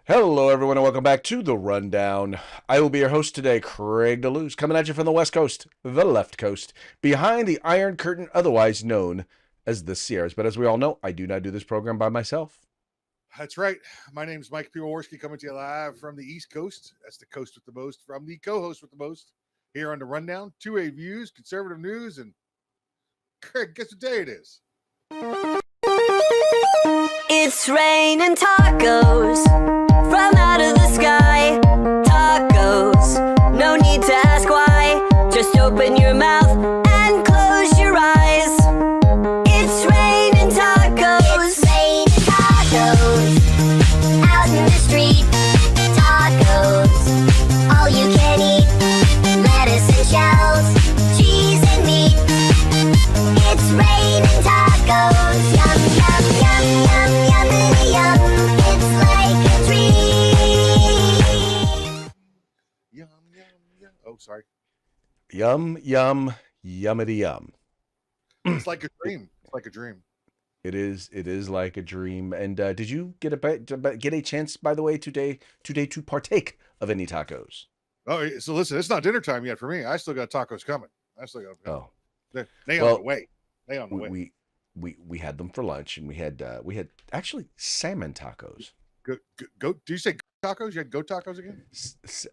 Hello, everyone, and welcome back to The Rundown. I will be your host today, Craig DeLuz, coming at you from the West Coast, the left coast, behind the Iron Curtain, otherwise known as the Sierras. But as we all know, I do not do this program by myself. That's right. My name's Mike Piwowarski coming to you live from the East Coast. That's the coast with the most, from the co-host with the most, here on The Rundown. 2A views, conservative news, and Craig, guess what day it is? It's raining tacos from out of the sky. Tacos, no need to ask why. Just open your mouth and close your eyes. It's raining tacos. It's raining tacos out in the street. Tacos, all you can eat. Lettuce and shells, cheese and meat. It's raining tacos. Yum, yum, yum, yum, yummity yum. It's like a dream. Yum, yum, yum. Oh, sorry. Yum, yum, yummity yum. It's like a dream. It's like a dream. It is like a dream. And did you get a chance, by the way, today to partake of any tacos? Oh, so listen, it's not dinner time yet for me. I still got tacos coming. I still got them. Oh, They well, on the way. They on the way. we had them for lunch, and we had actually salmon tacos. Go. Do you say tacos? You had goat tacos again?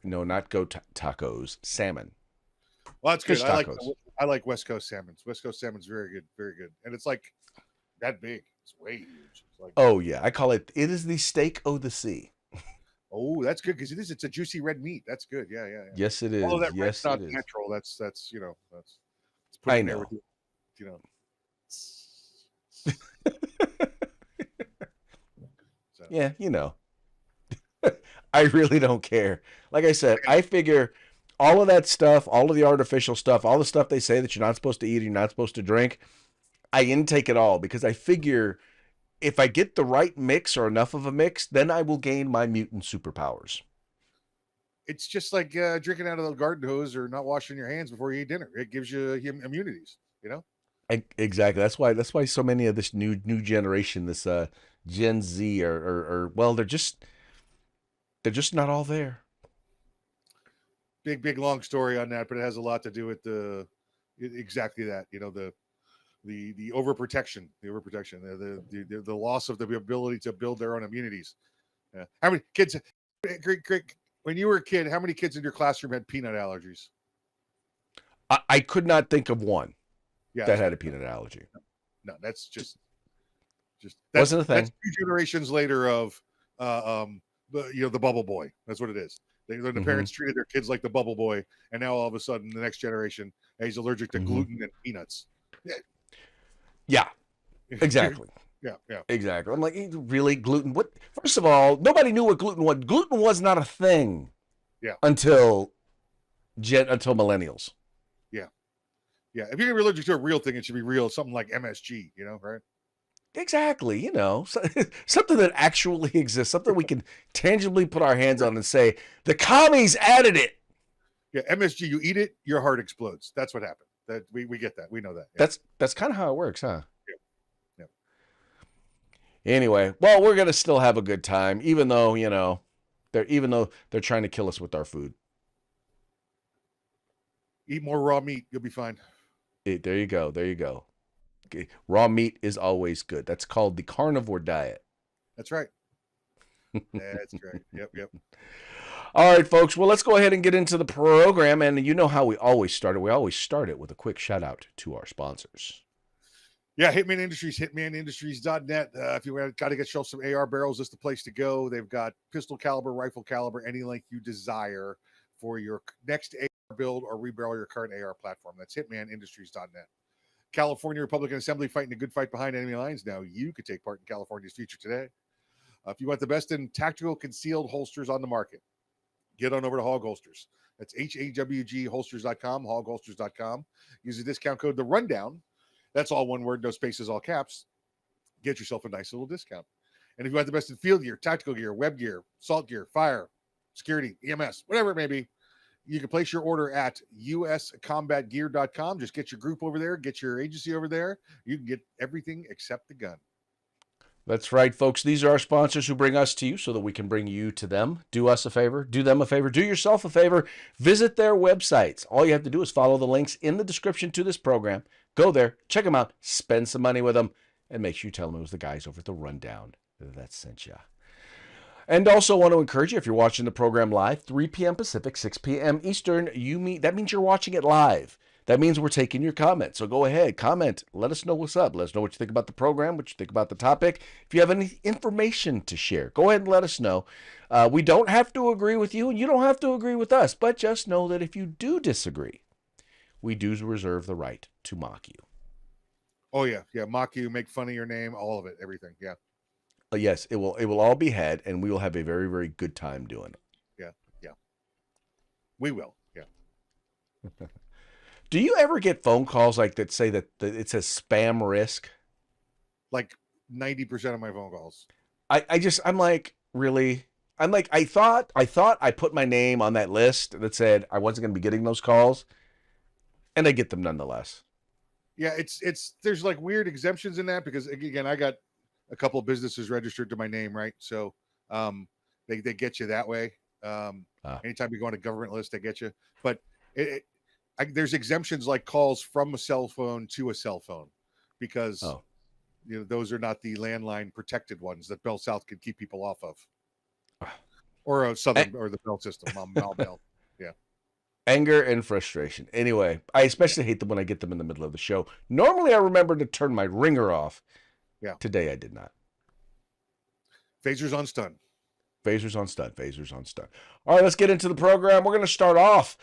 No, not goat tacos, salmon. Well, that's good. Fish tacos. I like West Coast salmons. West Coast salmon's very good, very good, and it's like that big. It's way huge. It's like, Oh yeah, I call it. It is the steak o' the sea. oh, that's good because it's a juicy red meat. That's good. Yeah, yeah, yeah. Yes, it is. Although that Yes, red's not it is. natural. That's it's I in there know. with, you know. So, Yeah, you know. I really don't care. Like I said, I figure all of that stuff, all of the artificial stuff, all the stuff they say that you're not supposed to eat, you're not supposed to drink, I intake it all because I figure if I get the right mix or enough of a mix, then I will gain my mutant superpowers. it's just like drinking out of the garden hose or not washing your hands before you eat dinner. It gives you immunities. You know. Exactly. That's why so many of this new generation, this Gen Z, are well, they're just not all there. Big long story on that, but it has a lot to do with exactly that. You know, the overprotection, the loss of the ability to build their own immunities. How many kids, Greg, when you were a kid, how many kids in your classroom had peanut allergies? I could not think of one Yeah, that had a peanut allergy. no, that's just Wasn't a thing. That's 2 generations later of the bubble boy. That's what it is. The parents treated their kids like the bubble boy, and now all of a sudden, the next generation, he's allergic to gluten and peanuts. Yeah, exactly. Yeah. Exactly. I'm like, really, gluten? What? First of all, nobody knew what gluten was. Gluten was not a thing. Yeah. Until millennials. Yeah. If you're allergic to a real thing, it should be real. Something like MSG, right? Exactly. Something that actually exists, something we can tangibly put our hands on and say, the commies added it. Yeah, MSG, you eat it, your heart explodes. That's what happened. That we get that. We know that. Yeah. That's kind of how it works, huh? Yeah. Anyway, well, we're gonna still have a good time, even though they're trying to kill us with our food. Eat more raw meat, you'll be fine. There you go. There you go. Okay. Raw meat is always good. That's called the carnivore diet. That's right. That's right. Yep. All right, folks. Well, let's go ahead and get into the program. And you know how we always start it. We always start it with a quick shout out to our sponsors. Yeah, Hitman Industries, hitmanindustries.net. If you got to get yourself some AR barrels, this is the place to go. They've got pistol caliber, rifle caliber, any length you desire for your next AR build or rebarrel your current AR platform. That's hitmanindustries.net. California Republican Assembly fighting a good fight behind enemy lines. Now you could take part in California's future today. If you want the best in tactical concealed holsters on the market, get on over to Hog Holsters. That's HAWG holsters.com, hogholsters.com. Use the discount code The Rundown. That's all one word, no spaces, all caps. Get yourself a nice little discount. And if you want the best in field gear, tactical gear, web gear, salt gear, fire, security, EMS, whatever it may be, you can place your order at uscombatgear.com. Just get your group over there, get your agency over there. You can get everything except the gun. That's right, folks. These are our sponsors who bring us to you so that we can bring you to them. Do us a favor, do them a favor, do yourself a favor. Visit their websites. All you have to do is follow the links in the description to this program. Go there, check them out, spend some money with them, and make sure you tell them it was the guys over at the Rundown that sent you. And also want to encourage you, if you're watching the program live, 3 p.m. Pacific, 6 p.m. Eastern, that means you're watching it live. That means we're taking your comments. So go ahead, comment. Let us know what's up. Let us know what you think about the program, what you think about the topic. If you have any information to share, go ahead and let us know. We don't have to agree with you, and you don't have to agree with us. But just know that if you do disagree, we do reserve the right to mock you. Oh, yeah. Yeah, mock you, make fun of your name, all of it, everything. Yeah. Yes, it will all be had, and we will have a very, very good time doing it. Yeah, yeah. We will, yeah. Do you ever get phone calls like that say that it says spam risk? Like 90% of my phone calls. I'm like, really? I'm like, I thought I put my name on that list that said I wasn't going to be getting those calls, and I get them nonetheless. Yeah, there's like weird exemptions in that because again, I got a couple of businesses registered to my name, right? So they get you that way. Anytime you go on a government list, they get you. But there's exemptions like calls from a cell phone to a cell phone because those are not the landline protected ones that Bell South can keep people off of, or a Southern or the Bell system, Bell. Yeah. Anger and frustration. Anyway, I especially hate them when I get them in the middle of the show. Normally, I remember to turn my ringer off. Yeah. Today, I did not. Phasers on stun. Phasers on stun. Phasers on stun. All right, let's get into the program. We're going to start off.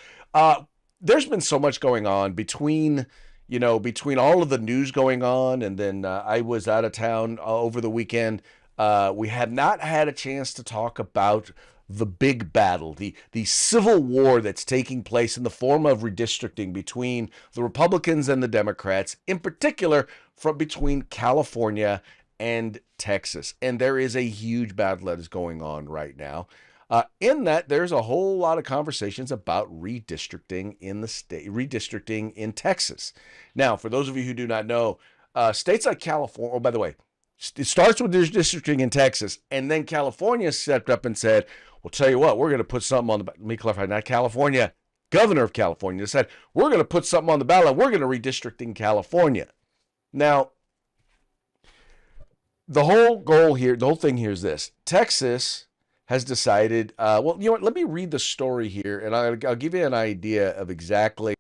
There's been so much going on between all of the news going on, and then I was out of town over the weekend. We have not had a chance to talk about the big battle, the civil war that's taking place in the form of redistricting between the Republicans and the Democrats, in particular between California and Texas. And there is a huge battle that is going on right now. In that, there's a whole lot of conversations about redistricting in the state, redistricting in Texas. Now, for those of you who do not know, states like California, oh, by the way, it starts with redistricting in Texas, and then California stepped up and said, well, tell you what, we're going to put something on the ballot. Let me clarify, not California, governor of California said, we're going to put something on the ballot. We're going to redistrict in California. Now, the whole goal here, the whole thing here is this. Texas has decided, well, you know what, let me read the story here, and I'll give you an idea of exactly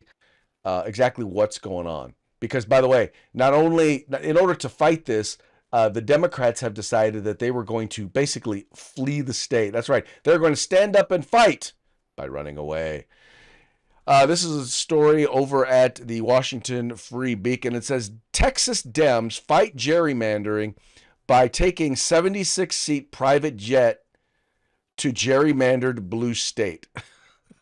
what's going on. Because, by the way, not only, in order to fight this, the Democrats have decided that they were going to basically flee the state. That's right. They're going to stand up and fight by running away. This is a story over at the Washington Free Beacon. It says, Texas Dems fight gerrymandering by taking 76-seat private jet to gerrymandered blue state.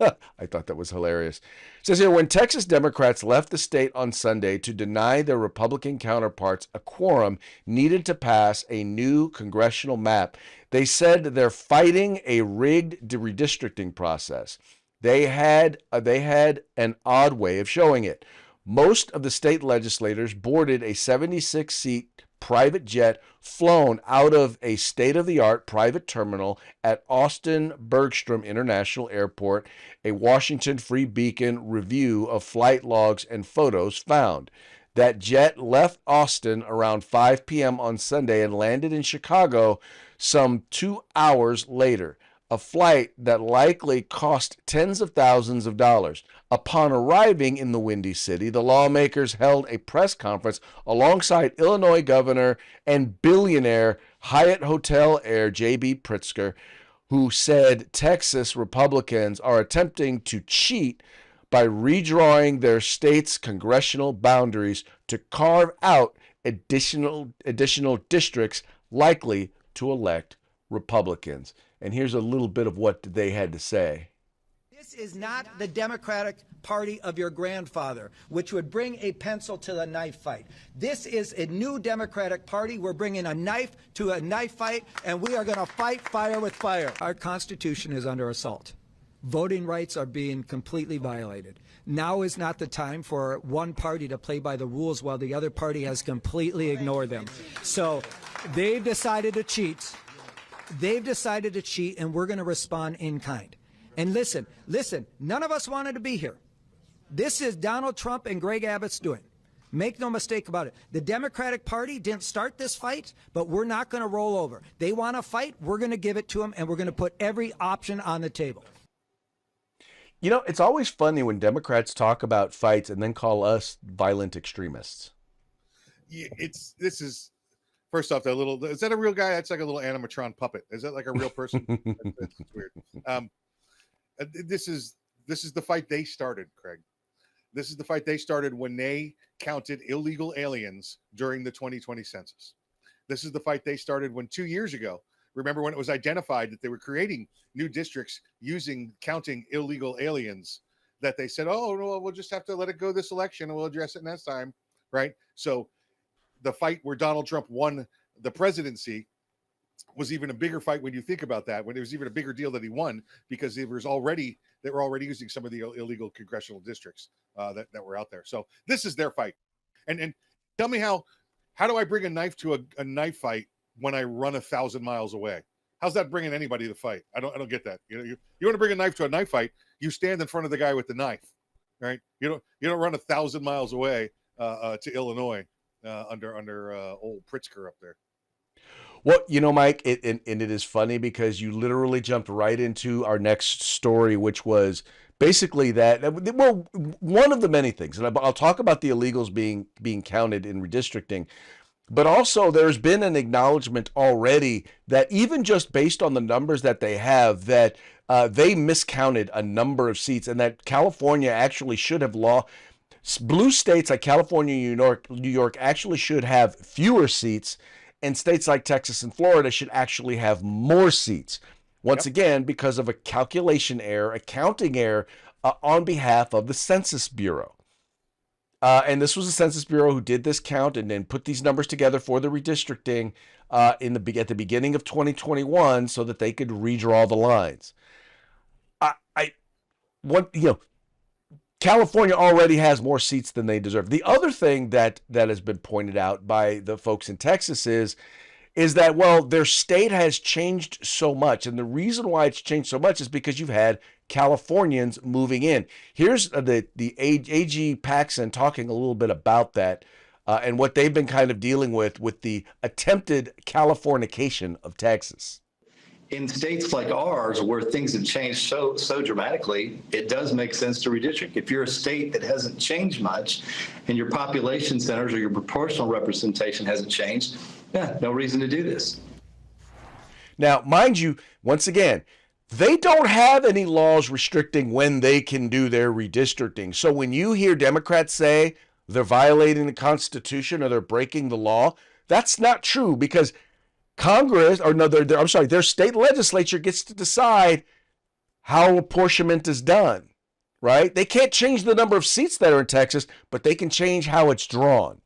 I thought that was hilarious. It says here, when Texas Democrats left the state on Sunday to deny their Republican counterparts a quorum needed to pass a new congressional map, they said they're fighting a rigged redistricting process. They had an odd way of showing it. Most of the state legislators boarded a 76-seat private jet flown out of a state-of-the-art private terminal at Austin Bergstrom International Airport, a Washington Free Beacon review of flight logs and photos found. That jet left Austin around 5 p.m. on Sunday and landed in Chicago some 2 hours later, a flight that likely cost tens of thousands of dollars. Upon arriving in the Windy City, the lawmakers held a press conference alongside Illinois Governor and billionaire Hyatt Hotel heir J.B. Pritzker, who said Texas Republicans are attempting to cheat by redrawing their state's congressional boundaries to carve out additional districts likely to elect Republicans. And here's a little bit of what they had to say. This is not the Democratic Party of your grandfather, which would bring a pencil to the knife fight. This is a new Democratic Party. We're bringing a knife to a knife fight, and we are going to fight fire with fire. Our Constitution is under assault. Voting rights are being completely violated. Now is not the time for one party to play by the rules while the other party has completely ignored them. So They've decided to cheat. They've decided to cheat, and we're going to respond in kind. And listen, none of us wanted to be here. This is Donald Trump and Greg Abbott's doing. Make no mistake about it. The Democratic Party didn't start this fight, but we're not going to roll over. They want to fight, we're going to give it to them, and we're going to put every option on the table. You know, it's always funny when Democrats talk about fights and then call us violent extremists. Yeah, this is first off, is that a real guy? That's like a little animatron puppet. Is that like a real person? That's weird. This is the fight they started, Craig. This is the fight they started when they counted illegal aliens during the 2020 census. This is the fight they started when 2 years ago, remember when it was identified that they were creating new districts using counting illegal aliens, that they said, oh, no, we'll just have to let it go this election and we'll address it next time, right? So the fight where Donald Trump won the presidency was even a bigger fight when you think about that, when it was even a bigger deal that he won, because they were already using some of the illegal congressional districts that were out there. So this is their fight. And tell me how do I bring a knife to a knife fight when I run 1,000 miles away? How's that bringing anybody to fight? I don't get that. You want to bring a knife to a knife fight, you stand in front of the guy with the knife, right? You don't run 1,000 miles away to Illinois under old Pritzker up there. Well, you know, Mike, and it is funny because you literally jumped right into our next story, which was basically that, well, one of the many things, and I'll talk about the illegals being counted in redistricting, but also there's been an acknowledgement already that even just based on the numbers that they have, that they miscounted a number of seats, and that California actually should have blue states like California, New York actually should have fewer seats, and states like Texas and Florida should actually have more seats. Once again, because of a calculation error, a counting error on behalf of the Census Bureau. And this was the Census Bureau who did this count and then put these numbers together for the redistricting at the beginning of 2021 so that they could redraw the lines. California already has more seats than they deserve. The other thing that has been pointed out by the folks in Texas is that, well, their state has changed so much. And the reason why it's changed so much is because you've had Californians moving in. Here's the AG Paxson talking a little bit about that and what they've been kind of dealing with the attempted Californication of Texas. In states like ours, where things have changed so dramatically, it does make sense to redistrict. If you're a state that hasn't changed much and your population centers or your proportional representation hasn't changed, no reason to do this. Now, mind you, once again, they don't have any laws restricting when they can do their redistricting. So when you hear Democrats say they're violating the Constitution or they're breaking the law, that's not true, because their state legislature gets to decide how apportionment is done, right? They can't change the number of seats that are in Texas, but they can change how it's drawn.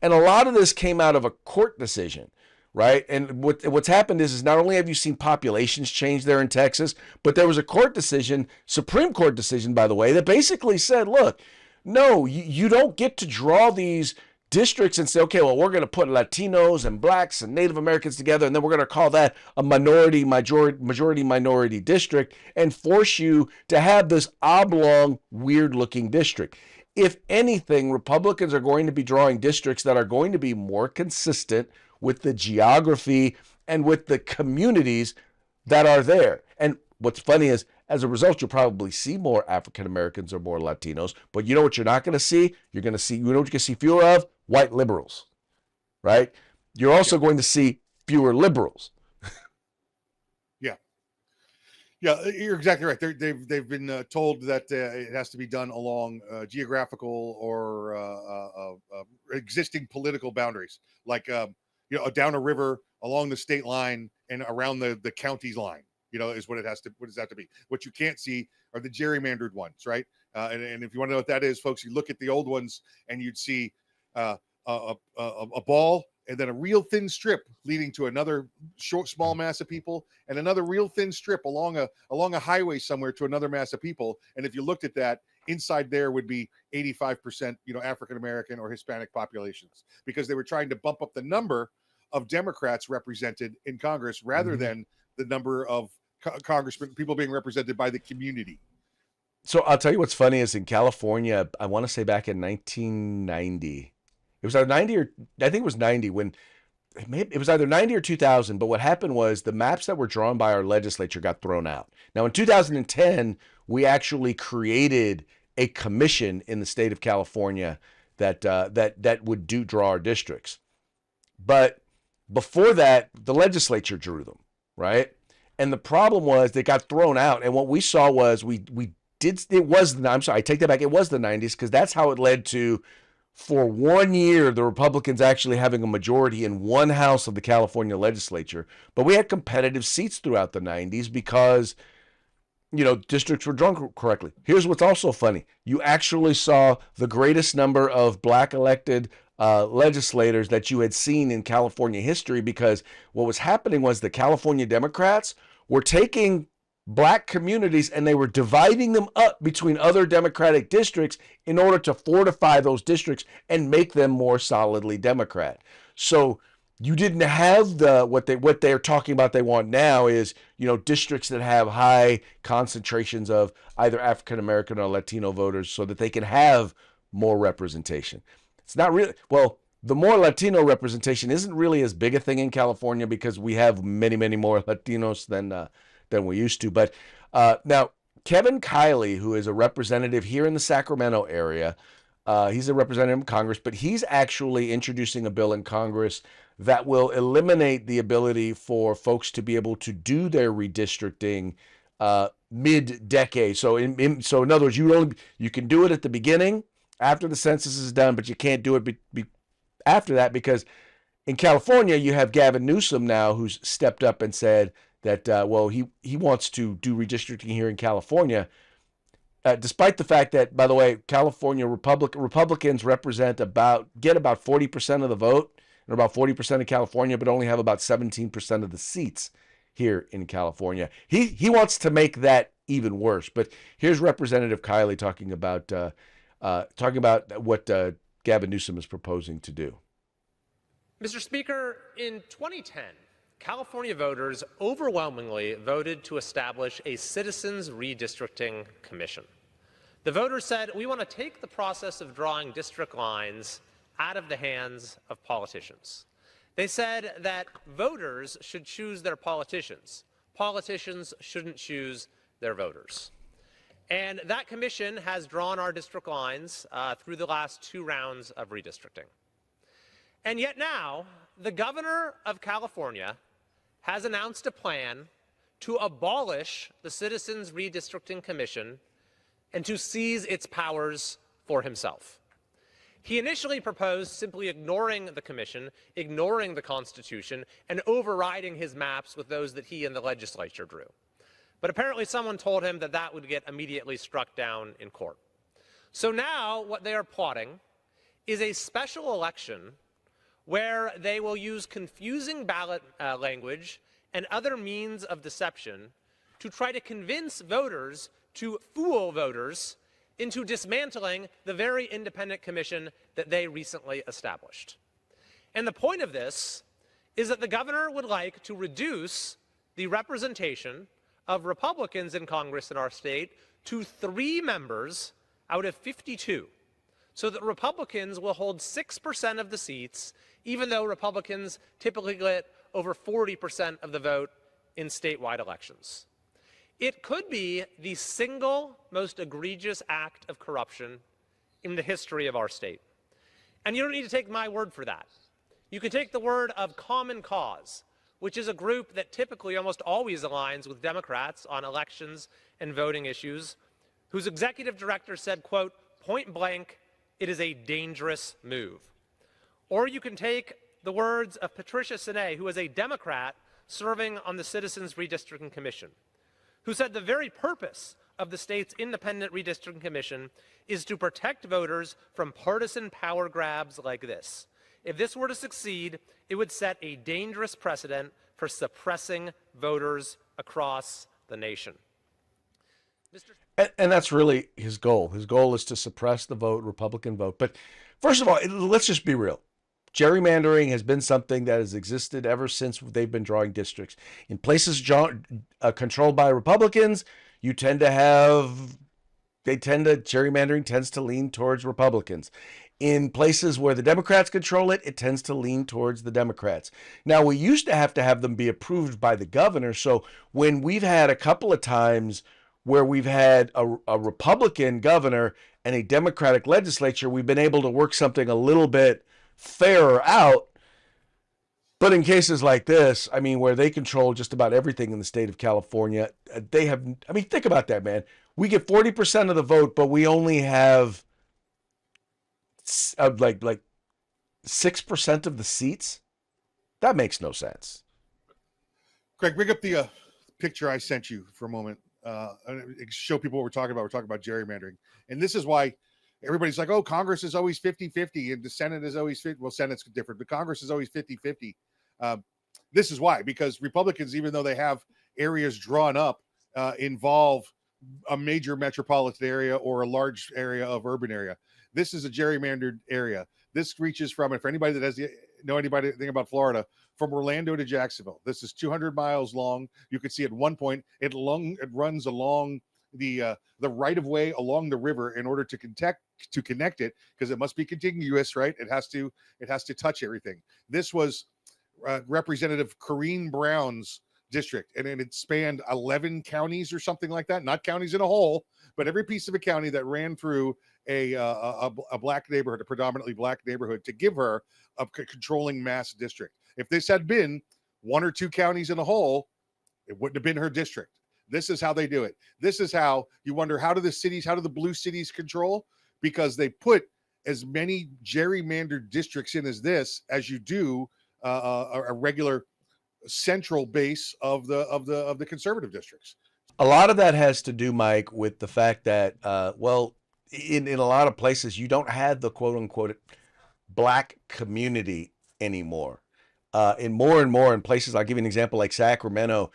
And a lot of this came out of a court decision, right? And what's happened is not only have you seen populations change there in Texas, but there was a court decision, Supreme Court decision, by the way, that basically said, look, no, you don't get to draw these districts and say, okay, well, we're going to put Latinos and blacks and Native Americans together, and then we're going to call that a majority district and force you to have this oblong, weird-looking district. If anything, Republicans are going to be drawing districts that are going to be more consistent with the geography and with the communities that are there. And what's funny is, as a result, you'll probably see more African Americans or more Latinos. But you know what you're not going to see? You know what you're going to see fewer of? White liberals, right? You're also going to see fewer liberals. Yeah, you're exactly right. They've been told that it has to be done along geographical or existing political boundaries, like down a river, along the state line, and around the county's line. Is what it has to be. What you can't see are the gerrymandered ones, right? And if you want to know what that is, folks, you look at the old ones and you'd see a ball and then a real thin strip leading to another small mass of people, and another real thin strip along a highway somewhere to another mass of people. And if you looked at that, inside there would be 85%, African American or Hispanic populations, because they were trying to bump up the number of Democrats represented in Congress rather than the number of congressmen, people being represented by the community. So I'll tell you what's funny is in California, I want to say back in 1990, it was either 90 or I think it was 90 when it was either 90 or 2000. But what happened was the maps that were drawn by our legislature got thrown out. Now in 2010, we actually created a commission in the state of California that would draw our districts. But before that, the legislature drew them, right? And the problem was they got thrown out. And what we saw was I'm sorry, I take that back. It was the 90s because that's how it led to, for 1 year, the Republicans actually having a majority in one house of the California legislature. But we had competitive seats throughout the 90s because, districts were drawn correctly. Here's what's also funny. You actually saw the greatest number of black elected legislators that you had seen in California history, because what was happening was the California Democrats were taking black communities and they were dividing them up between other Democratic districts in order to fortify those districts and make them more solidly Democrat. So you didn't have what they're talking about they want now is, districts that have high concentrations of either African American or Latino voters so that they can have more representation. It's not really, well, the more Latino representation isn't really as big a thing in California because we have many, many more Latinos than we used to. But now, Kevin Kiley, who is a representative here in the Sacramento area, he's a representative in Congress, but he's actually introducing a bill in Congress that will eliminate the ability for folks to be able to do their redistricting mid-decade. So in other words, you can do it at the beginning after the census is done, but you can't do it after that, because in California you have Gavin Newsom now, who's stepped up and said that he wants to do redistricting here in California, despite the fact that, by the way, California Republicans get about 40% of the vote and about 40% of California, but only have about 17% of the seats here in California. He wants to make that even worse. But here's Representative Kiley talking about what Gavin Newsom is proposing to do. Mr. Speaker, in 2010, California voters overwhelmingly voted to establish a Citizens Redistricting Commission. The voters said, we want to take the process of drawing district lines out of the hands of politicians. They said that voters should choose their politicians. Politicians shouldn't choose their voters. And that commission has drawn our district lines through the last 2 rounds of redistricting. And yet now, the governor of California has announced a plan to abolish the Citizens Redistricting Commission and to seize its powers for himself. He initially proposed simply ignoring the commission, ignoring the Constitution, and overriding his maps with those that he and the legislature drew. But apparently someone told him that that would get immediately struck down in court. So now what they are plotting is a special election where they will use confusing ballot language and other means of deception to try to convince voters, to fool voters, into dismantling the very independent commission that they recently established. And the point of this is that the governor would like to reduce the representation of Republicans in Congress in our state to 3 members out of 52, so that Republicans will hold 6% of the seats, even though Republicans typically get over 40% of the vote in statewide elections. It could be the single most egregious act of corruption in the history of our state. And you don't need to take my word for that. You can take the word of Common Cause, which is a group that typically almost always aligns with Democrats on elections and voting issues, whose executive director said, quote, point blank, it is a dangerous move. Or you can take the words of Patricia Sine, who is a Democrat serving on the Citizens Redistricting Commission, who said the very purpose of the state's independent redistricting commission is to protect voters from partisan power grabs like this. If this were to succeed, it would set a dangerous precedent for suppressing voters across the nation. And that's really his goal. His goal is to suppress the vote, Republican vote. But first of all, let's just be real. Gerrymandering has been something that has existed ever since they've been drawing districts. In places controlled by Republicans, you tend to have gerrymandering tends to lean towards Republicans. In places where the Democrats control it, it tends to lean towards the Democrats. Now, we used to have them be approved by the governor. So when we've had a couple of times where we've had a Republican governor and a Democratic legislature, we've been able to work something a little bit fairer out. But in cases like this, I mean, where they control just about everything in the state of California, they have, I mean, think about that, man. We get 40% of the vote, but we only have like 6% of the seats. That makes no sense. Greg, bring up the picture I sent you for a moment. Show people what we're talking about. We're talking about gerrymandering. And this is why everybody's like, oh, Congress is always 50-50 and the Senate is always 50. Well, Senate's different, but Congress is always 50-50. This is why, because Republicans, even though they have areas drawn up, involve a major metropolitan area or a large area of urban area. This is a gerrymandered area. This reaches from, and for anybody that has anything about Florida, from Orlando to Jacksonville. This is 200 miles long. You can see at one point it runs along the right of way along the river in order to connect it, because it must be contiguous, right? It has to touch everything. This was Representative Corrine Brown's district, and it spanned 11 counties or something like that. Not counties in a whole, but every piece of a county that ran through a black neighborhood, a predominantly black neighborhood, to give her a controlling mass district. If this had been one or two counties in a whole, it wouldn't have been her district. This is how they do it. This is how you wonder, how do the blue cities control? Because they put as many gerrymandered districts in as this as you do a regular central base of the conservative districts. A lot of that has to do, Mike, with the fact that, in a lot of places, you don't have the quote unquote black community anymore. In more and more in places, I'll give you an example like Sacramento,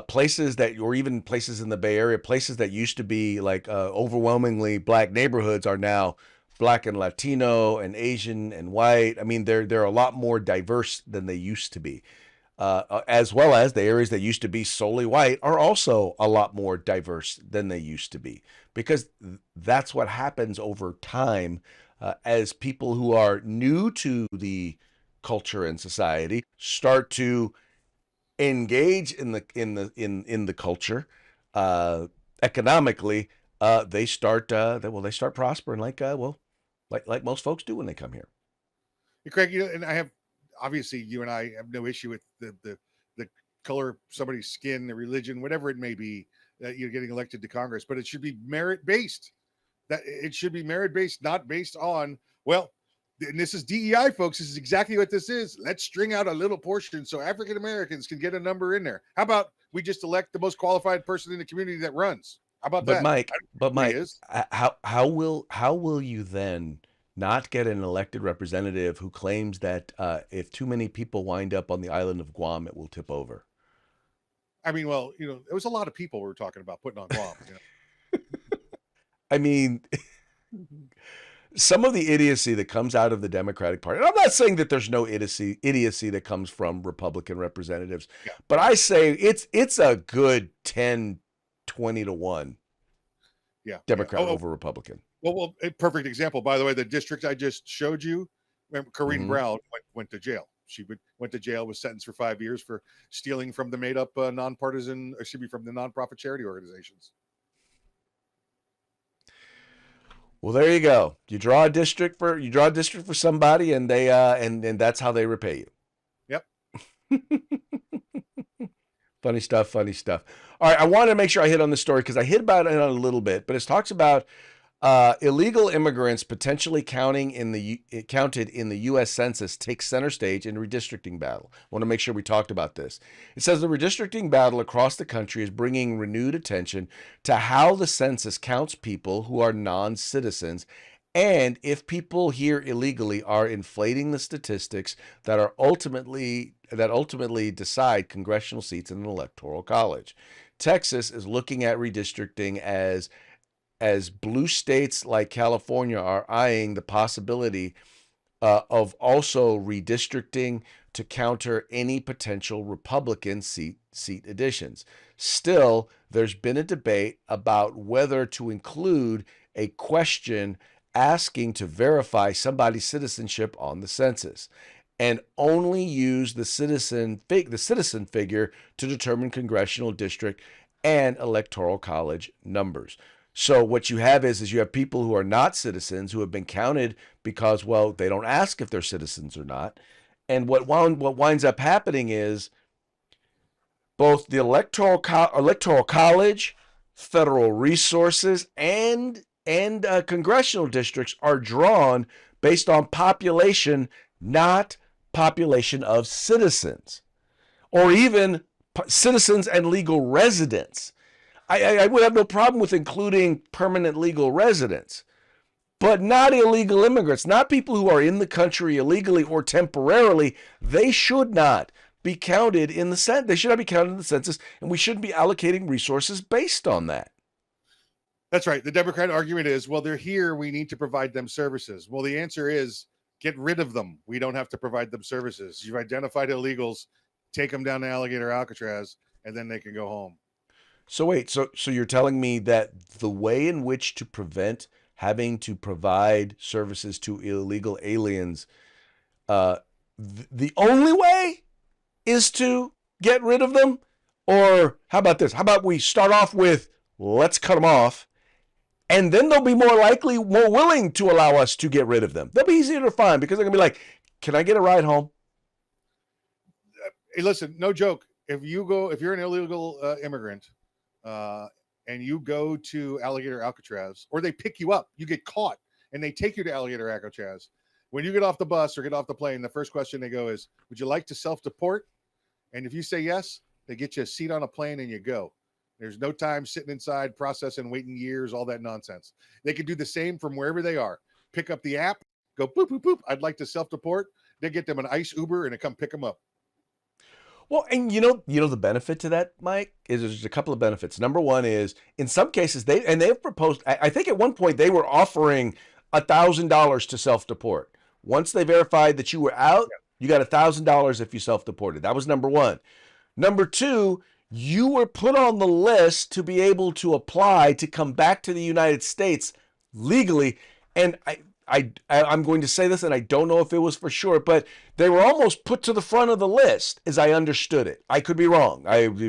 places that, or even places in the Bay Area, places that used to be like overwhelmingly black neighborhoods are now black and Latino and Asian and white. I mean, they're a lot more diverse than they used to be. As well as the areas that used to be solely white are also a lot more diverse than they used to be, because that's what happens over time as people who are new to the culture and society start to engage in the culture economically. They start prospering like most folks do when they come here. Hey, Craig, and I have, obviously you and I have no issue with the color of somebody's skin, the religion, whatever it may be, that you're getting elected to Congress, but it should be merit based. That it should be merit based, not based on, well, and this is DEI, folks. This is exactly what this is. Let's string out a little portion so African Americans can get a number in there. How about we just elect the most qualified person in the community that runs? How about that? Mike, how will you then not get an elected representative who claims that if too many people wind up on the island of Guam, it will tip over? I mean, well, it was a lot of people we were talking about putting on Guam. I mean, some of the idiocy that comes out of the Democratic Party, and I'm not saying that there's no idiocy that comes from Republican representatives, but I say it's a good 10, 20 to 1 Democrat over Republican. Well, a perfect example, by the way, the district I just showed you, remember, Corrine Brown went to jail. She went to jail, was sentenced for 5 years for stealing from the made up from the nonprofit charity organizations. Well, there you go. You draw a district for somebody, and they and that's how they repay you. Yep. Funny stuff. All right, I wanted to make sure I hit on this story because I hit about it a little bit, but it talks about illegal immigrants potentially counted in the U.S. Census takes center stage in redistricting battle. I want to make sure we talked about this. It says the redistricting battle across the country is bringing renewed attention to how the census counts people who are non-citizens, and if people here illegally are inflating the statistics that ultimately decide congressional seats in an electoral college. Texas is looking at redistricting as blue states like California are eyeing the possibility of also redistricting to counter any potential Republican seat additions. Still, there's been a debate about whether to include a question asking to verify somebody's citizenship on the census, and only use the citizen figure to determine congressional district and electoral college numbers. So what you have is you have people who are not citizens who have been counted because, well, they don't ask if they're citizens or not. And what winds up happening is both the electoral college, federal resources, and congressional districts are drawn based on population, not population of citizens, or even citizens and legal residents. I would have no problem with including permanent legal residents, but not illegal immigrants, not people who are in the country illegally or temporarily. They should not be counted in the census. They should not be counted in the census, and we shouldn't be allocating resources based on that. That's right. The Democrat argument is, well, they're here. We need to provide them services. Well, the answer is get rid of them. We don't have to provide them services. You've identified illegals, take them down to Alligator Alcatraz, and then they can go home. So wait, so you're telling me that the way in which to prevent having to provide services to illegal aliens, the only way is to get rid of them? Or how about this? How about we start off with let's cut them off, and then they'll be more willing to allow us to get rid of them. They'll be easier to find because they're gonna be like, can I get a ride home? Hey, listen, no joke. If you're an illegal immigrant, and you go to Alligator Alcatraz, or they pick you up, you get caught, and they take you to Alligator Alcatraz. When you get off the bus or get off the plane, the first question they go is, would you like to self-deport? And if you say yes, they get you a seat on a plane and you go. There's no time sitting inside, processing, waiting years, all that nonsense. They can do the same from wherever they are. Pick up the app, go boop, boop, boop. I'd like to self-deport. They get them an ICE Uber and they come pick them up. Well, and you know the benefit to that, Mike, is there's a couple of benefits. Number one is in some cases they've proposed. I think at one point they were offering $1,000 to self-deport. Once they verified that you were out, you got $1,000 if you self-deported. That was number one. Number two, you were put on the list to be able to apply to come back to the United States legally. And I'm going to say this, and I don't know if it was for sure, but they were almost put to the front of the list, as I understood it. I could be wrong.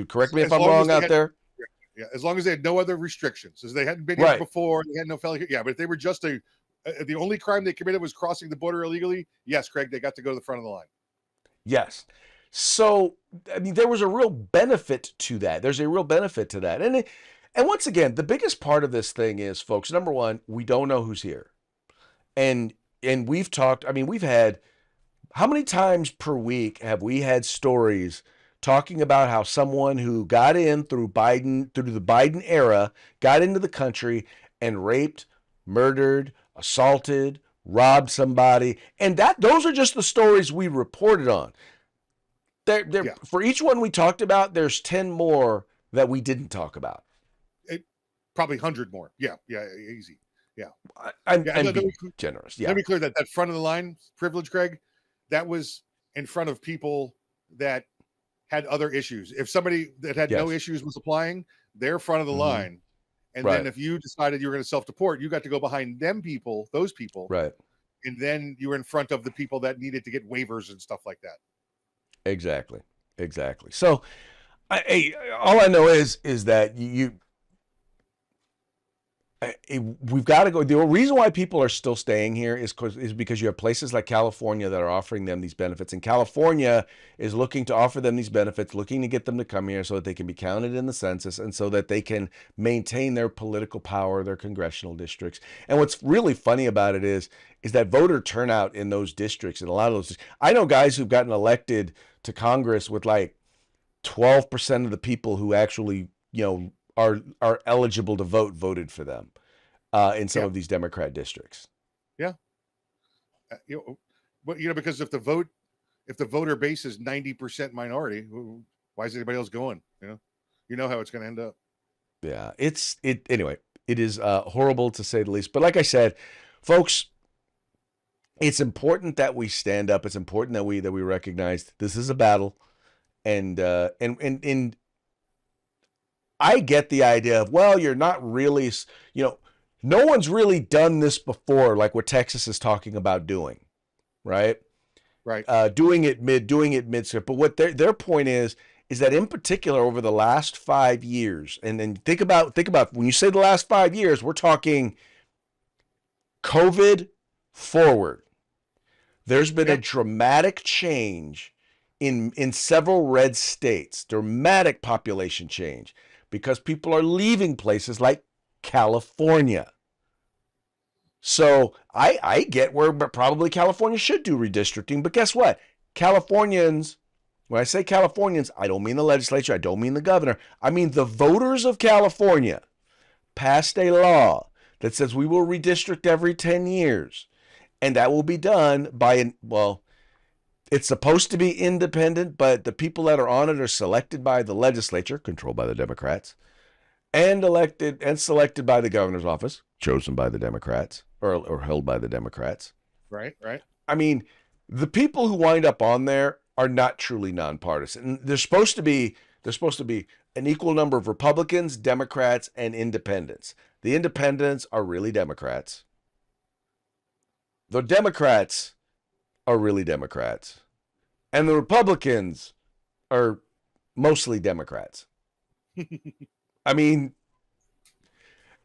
Correct me if I'm wrong out there. Yeah, as long as they had no other restrictions, as they hadn't been here before, they had no felony. Yeah, but if they were just the only crime they committed was crossing the border illegally, yes, Craig, they got to go to the front of the line. Yes. So, I mean, there was a real benefit to that. There's a real benefit to that. And once again, the biggest part of this thing is, folks, number one, we don't know who's here. And we've talked, I mean, we've had, how many times per week have we had stories talking about how someone who got in through the Biden era, got into the country and raped, murdered, assaulted, robbed somebody. And those are just the stories we reported on. For each one we talked about, there's 10 more that we didn't talk about. Probably 100 more. Yeah, easy. Yeah. I'm being generous. Yeah. Let me clear that front of the line privilege, Craig, that was in front of people that had other issues. If somebody that had no issues was applying, they're front of the line. And then if you decided you were going to self-deport, you got to go behind those people. Right. And then you were in front of the people that needed to get waivers and stuff like that. Exactly. So all I know is that we've got to go. The reason why people are still staying here is because you have places like California that are offering them these benefits, and California is looking to offer them these benefits, looking to get them to come here so that they can be counted in the census and so that they can maintain their political power, their congressional districts. And what's really funny about it is that voter turnout in those districts, and a lot of those, I know guys who've gotten elected to Congress with like 12% of the people who actually, are eligible to voted for them in some of these Democrat districts. Yeah. Because if the voter base is 90% minority, why is anybody else going? You know how it's going to end up. Yeah, anyway, it is horrible to say the least. But like I said, folks, it's important that we stand up. It's important that we recognize this is a battle, and I get the idea of, well, you're not really, no one's really done this before, like what Texas is talking about doing, right? Right. Doing it mid script. But what their point is that in particular over the last 5 years, and then think about when you say the last 5 years, we're talking COVID forward. There's been a dramatic change in several red states, dramatic population change, because people are leaving places like California. So I get where probably California should do redistricting, but guess what? Californians, when I say Californians, I don't mean the legislature, I don't mean the governor, I mean the voters of California passed a law that says we will redistrict every 10 years. And that will be done by, it's supposed to be independent, but the people that are on it are selected by the legislature, controlled by the Democrats, and elected and selected by the governor's office, chosen by the Democrats, or held by the Democrats. Right. I mean, the people who wind up on there are not truly nonpartisan. There's supposed to be an equal number of Republicans, Democrats, and independents. The independents are really Democrats. The Democrats are really Democrats. And the Republicans are mostly Democrats. I mean,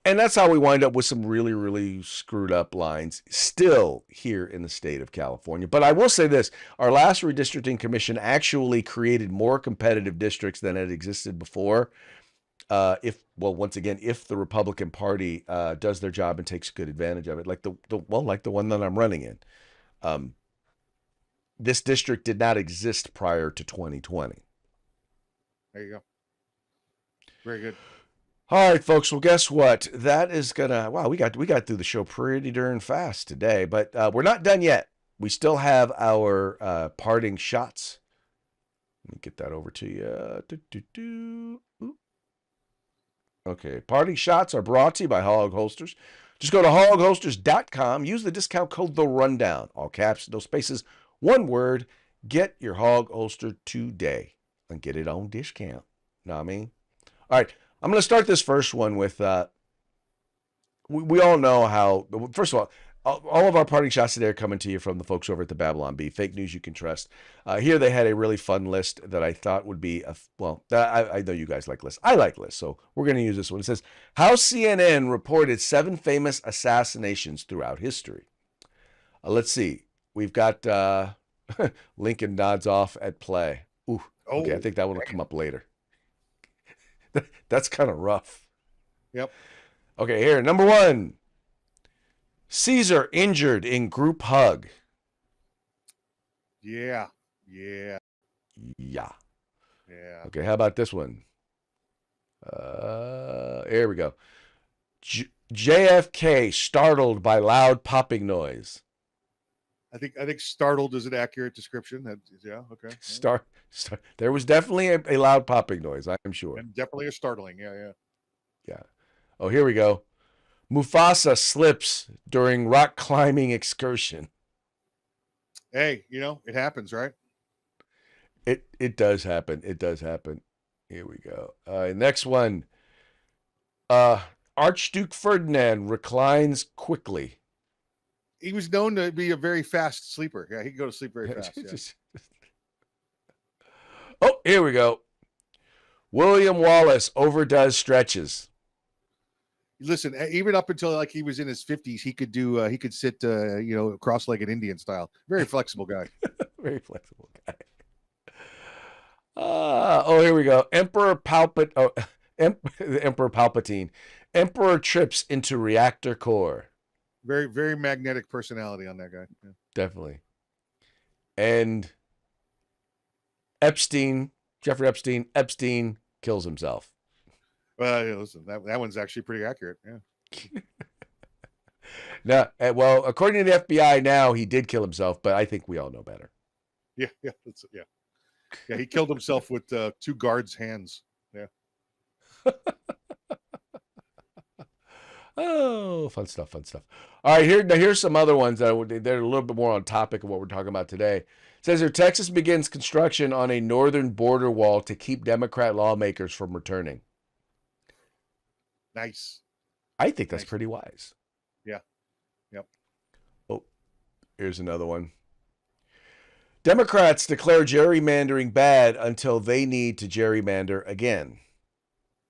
and that's how we wind up with some really, really screwed up lines still here in the state of California. But I will say this, our last redistricting commission actually created more competitive districts than had existed before. If the Republican Party does their job and takes good advantage of it, like the one that I'm running in. This district did not exist prior to 2020. There you go. Very good. All right, folks. Well, guess what? That is gonna. Wow, we got through the show pretty darn fast today, but we're not done yet. We still have our parting shots. Let me get that over to you. Okay, parting shots are brought to you by Hog Holsters. Just go to hogholsters.com. Use the discount code The Rundown, all caps, no spaces, one word. Get your hog holster today and get it on discount. Know what I mean? All right, I'm going to start this first one with. We all know how. First of all of our parting shots today are coming to you from the folks over at the Babylon Bee. Fake news you can trust. Here they had a really fun list that I thought would be I know you guys like lists. I like lists, so we're going to use this one. It says how CNN reported 7 famous assassinations throughout history. Let's see. We've got Lincoln nods off at play. Ooh, okay, I think that one will come up later. That's kind of rough. Yep. Okay, here, number 1. Caesar injured in group hug. Yeah. Okay, how about this one? Here we go. JFK startled by loud popping noise. I think startled is an accurate description. Okay. There was definitely a loud popping noise, I'm sure. And definitely a startling. Yeah. Oh, here we go. Mufasa slips during rock climbing excursion. Hey, it happens, right? It does happen. It does happen. Here we go. Next one. Archduke Ferdinand reclines quickly. He was known to be a very fast sleeper. Yeah, he could go to sleep very fast. Yeah. Oh, here we go. William Wallace overdoes stretches. Listen, even up until like he was in his 50s, he could sit, cross-legged Indian style. Very flexible guy. Very flexible guy. Here we go. Emperor Palpatine. Emperor trips into reactor core. Very, very magnetic personality on that guy. Yeah. Definitely. And Jeffrey Epstein kills himself. Well, listen, that one's actually pretty accurate. Yeah. Now, well, according to the FBI, now he did kill himself, but I think we all know better. Yeah. Yeah, he killed himself with 2 guards' hands. Yeah. Oh, fun stuff. All right, here's some other ones they're a little bit more on topic of what we're talking about today. It says here, Texas begins construction on a northern border wall to keep Democrat lawmakers from returning. Nice. I think that's Nice. pretty wise. Yeah. Yep. Oh, here's another one. Democrats declare gerrymandering bad until they need to gerrymander again.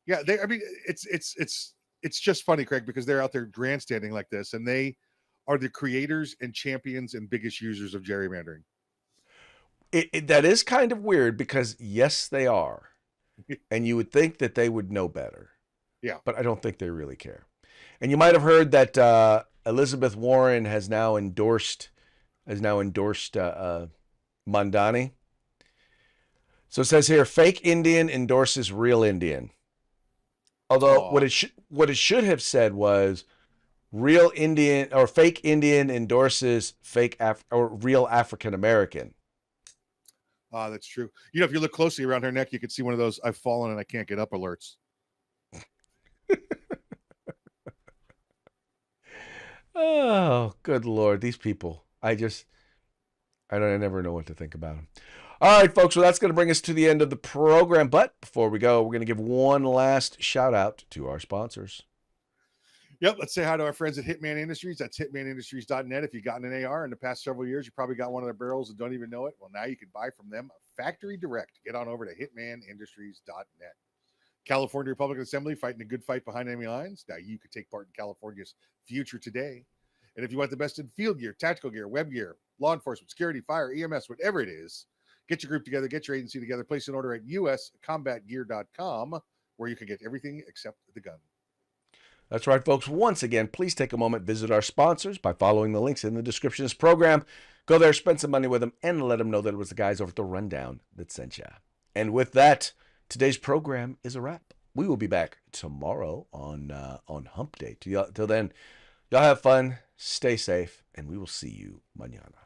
Yeah, I mean, it's just funny, Craig, because they're out there grandstanding like this, and they are the creators and champions and biggest users of gerrymandering. That is kind of weird because yes, they are, and you would think that they would know better. Yeah, but I don't think they really care. And you might have heard that Elizabeth Warren has now endorsed Mandani. So it says here, fake Indian endorses real Indian. Although what it should have said was real Indian or fake Indian endorses real African American. That's true. You know, if you look closely around her neck, you can see one of those "I've fallen and I can't get up" alerts. Oh, good Lord. These people. I never know what to think about them. All right, folks. Well, that's going to bring us to the end of the program. But before we go, we're going to give one last shout out to our sponsors. Yep. Let's say hi to our friends at Hitman Industries. That's hitmanindustries.net. If you've gotten an AR in the past several years, you probably got one of their barrels and don't even know it. Well, now you can buy from them factory direct. Get on over to hitmanindustries.net. California Republican Assembly fighting a good fight behind enemy lines. Now you could take part in California's future today. And if you want the best in field gear, tactical gear, web gear, law enforcement, security, fire, EMS, whatever it is, get your group together, get your agency together, place an order at uscombatgear.com where you can get everything except the gun. That's right, folks. Once again, please take a moment, visit our sponsors by following the links in the description of this program. Go there, spend some money with them, and let them know that it was the guys over at the Rundown that sent you. And with that, today's program is a wrap. We will be back tomorrow on Hump Day. Till then, y'all have fun, stay safe, and we will see you mañana.